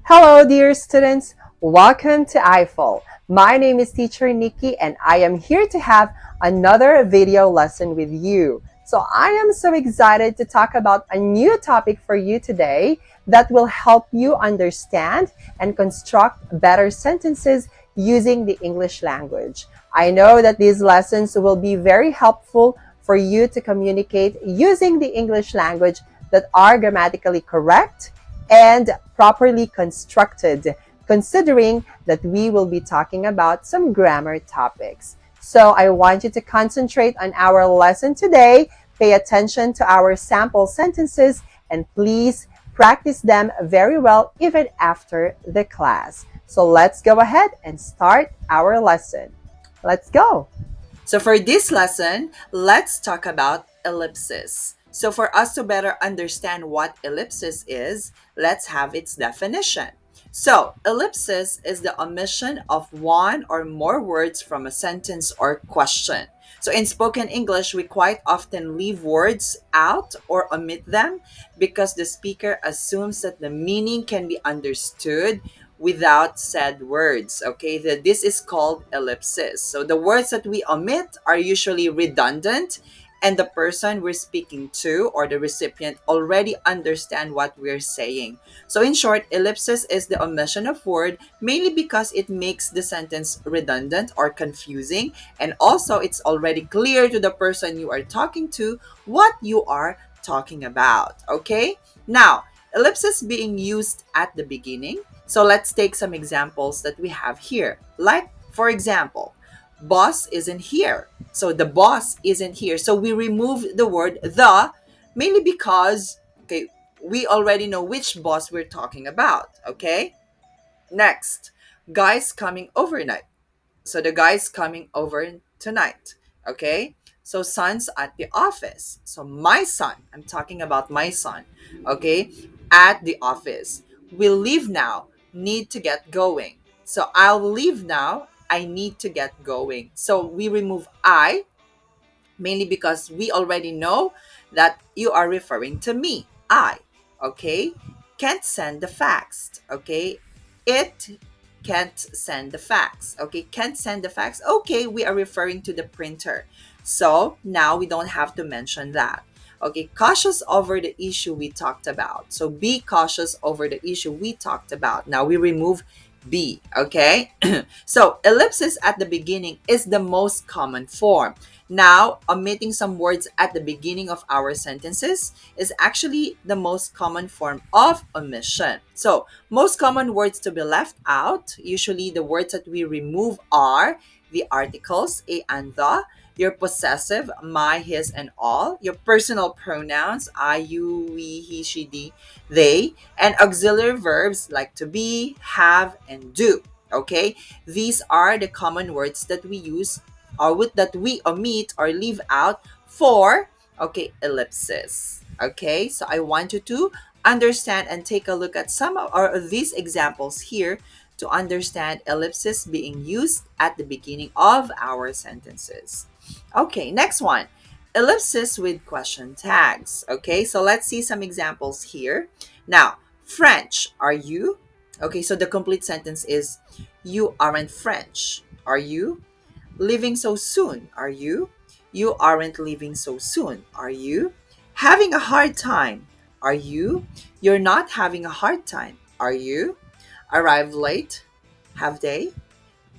Hello, dear students. Welcome to I-Fal. My name is Teacher Nikki, and I am here to have another video lesson with you. So I am so excited to talk about a new topic for you today that will help you understand and construct better sentences using the English language. I know that these lessons will be very helpful for you to communicate using the English language that are grammatically correct and properly constructed, considering that we will be talking about some grammar topics. So I want you to concentrate on our lesson today, pay attention to our sample sentences, and please practice them very well even after the class. So let's go ahead and start our lesson. Let's go. So for this lesson, let's talk about ellipsis. So for us to better understand what ellipsis is, let's have its definition. So ellipsis is the omission of one or more words from a sentence or question. So in spoken English, we quite often leave words out or omit them because the speaker assumes that the meaning can be understood without said words. Okay, this is called ellipsis. So the words that we omit are usually redundant, and the person we're speaking to or the recipient already understand what we're saying. So in short, ellipsis is the omission of word mainly because it makes the sentence redundant or confusing, and also it's already clear to the person you are talking to what you are talking about. Okay, now ellipsis being used at the beginning. So let's take some examples that we have here. Like, for example, boss isn't here. So the boss isn't here. So we remove the word the mainly because, okay, we already know which boss we're talking about. Okay. Next, guys coming overnight. So the guy's coming over tonight. Okay. So son's at the office. So my son, I'm talking about my son. Okay. At the office. Will leave now. Need to get going. So I'll leave now. I need to get going. So we remove I mainly because we already know that you are referring to me. I. Okay. Can't send the fax. Okay. It can't send the fax. Okay. Can't send the fax. Okay. We are referring to the printer. So now we don't have to mention that. Okay. Cautious over the issue we talked about. So be cautious over the issue we talked about. Now we remove be. Okay. So ellipsis at the beginning is the most common form. Now, omitting some words at the beginning of our sentences is actually the most common form of omission. So, most common words to be left out, usually the words that we remove are the articles, a and the, your possessive, my, his, and all, your personal pronouns, I, you, we, he, she, they, and auxiliary verbs like to be, have, and do. Okay, these are the common words that we use or that we omit or leave out for, okay, ellipsis. Okay, so I want you to understand and take a look at some of these examples here to understand ellipsis being used at the beginning of our sentences. Okay, next one, ellipsis with question tags. Okay, so let's see some examples here. Now, French, are you? Okay, so the complete sentence is you aren't French. Are you? Leaving so soon, are you? You aren't leaving so soon, are you? Having a hard time, are you? You're not having a hard time, are you? Arrived late, have they?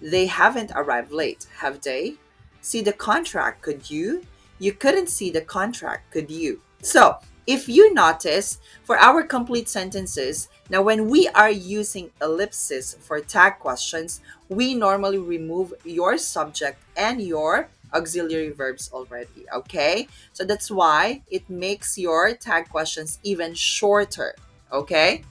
They haven't arrived late, have they? See the contract, could you? You couldn't see the contract, could you? So, if you notice, for our complete sentences, now when we are using ellipsis for tag questions, we normally remove your subject and your auxiliary verbs already, okay? So that's why it makes your tag questions even shorter, okay?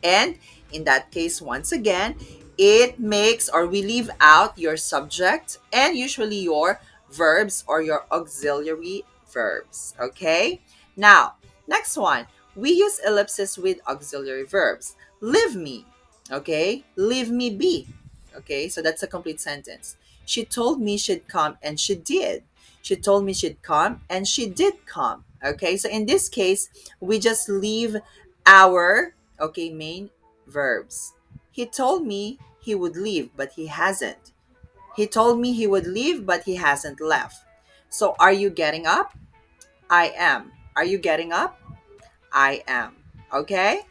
And in that case, once again, it makes or we leave out your subject and usually your verbs or your auxiliary verbs. Okay? Now, next one, we use ellipsis with auxiliary verbs. Leave me. Okay? Leave me be. Okay? So that's a complete sentence. She told me she'd come and she did. She told me she'd come and she did come. Okay? So in this case, we just leave our, okay, main Verbs. He told me he would leave, but he hasn't. He told me he would leave, but he hasn't left. So, are you getting up? I am. Are you getting up? I am. Okay?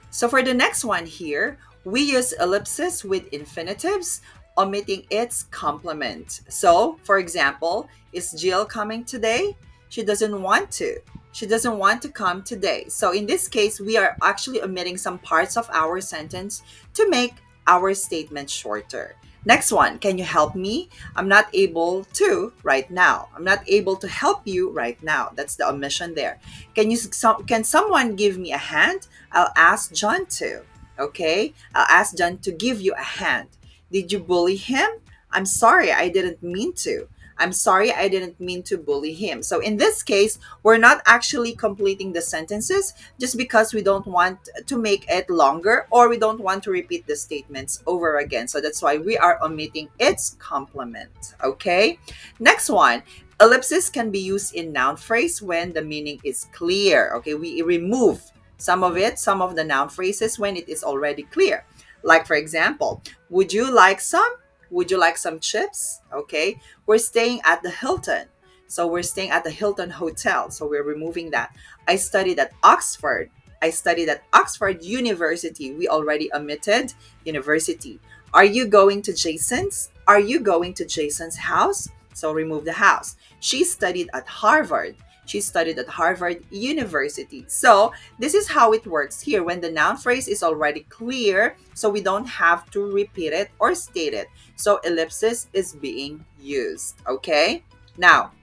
So for the next one here, we use ellipsis with infinitives, omitting its complement. So, for example, is Jill coming today? She doesn't want to. She doesn't want to come today. So in this case, we are actually omitting some parts of our sentence to make our statement shorter. Next one, can you help me? I'm not able to right now. I'm not able to help you right now. That's the omission there. Can someone give me a hand? I'll ask John to. Okay? I'll ask John to give you a hand. Did you bully him? I'm sorry, I didn't mean to. I'm sorry, I didn't mean to bully him. So in this case, we're not actually completing the sentences just because we don't want to make it longer or we don't want to repeat the statements over again. So that's why we are omitting its complement. Okay? Next one. Ellipsis can be used in noun phrase when the meaning is clear. Okay, we remove some of the noun phrases when it is already clear. Like for example, would you like some? Would you like some chips? Okay, we're staying at the Hilton. So we're staying at the Hilton Hotel. So we're removing that. I studied at Oxford. I studied at Oxford University. We already omitted university. Are you going to Jason's? Are you going to Jason's house? So remove the house. She studied at Harvard. She studied at Harvard University. So this is how it works here when the noun phrase is already clear, so we don't have to repeat it or state it. So ellipsis is being used. Okay? Now,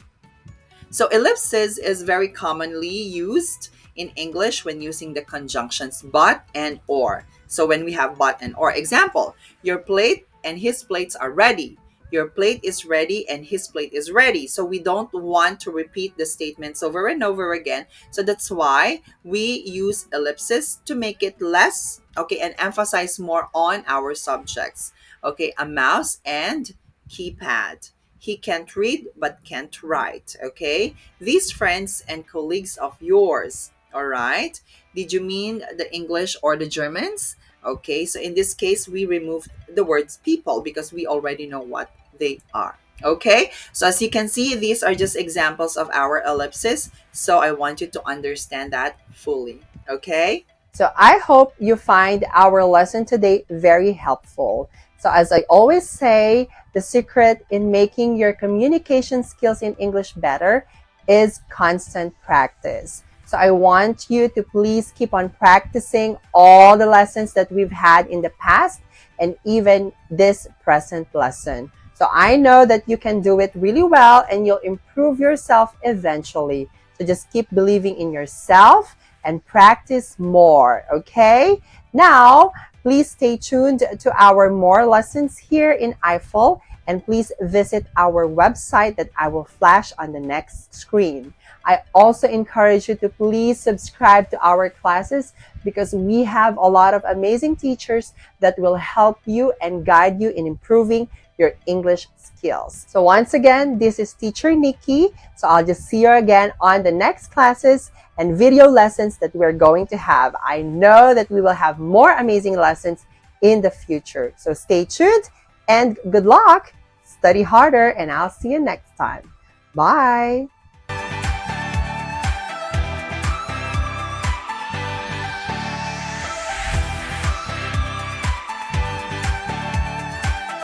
so ellipsis is very commonly used in English when using the conjunctions but and or. So when we have but and or, example, your plate and his plates are ready. Your plate is ready and his plate is ready. So we don't want to repeat the statements over and over again. So that's why we use ellipsis to make it less, okay, and emphasize more on our subjects. Okay, a mouse and keypad. He can't read but can't write. Okay, these friends and colleagues of yours. All right, did you mean the English or the Germans? Okay, so in this case, we removed the words people because we already know what they are. Okay, so as you can see, these are just examples of our ellipsis. So I want you to understand that fully. Okay. So I hope you find our lesson today very helpful. So as I always say, the secret in making your communication skills in English better is constant practice. So I want you to please keep on practicing all the lessons that we've had in the past and even this present lesson. So I know that you can do it really well and you'll improve yourself eventually. So just keep believing in yourself and practice more, okay? Now, please stay tuned to our more lessons here in I-Fal and please visit our website that I will flash on the next screen. I also encourage you to please subscribe to our classes because we have a lot of amazing teachers that will help you and guide you in improving your English skills. So once again, this is Teacher Nikki. So I'll just see you again on the next classes and video lessons that we're going to have. I know that we will have more amazing lessons in the future. So stay tuned and good luck. Study harder and I'll see you next time. Bye.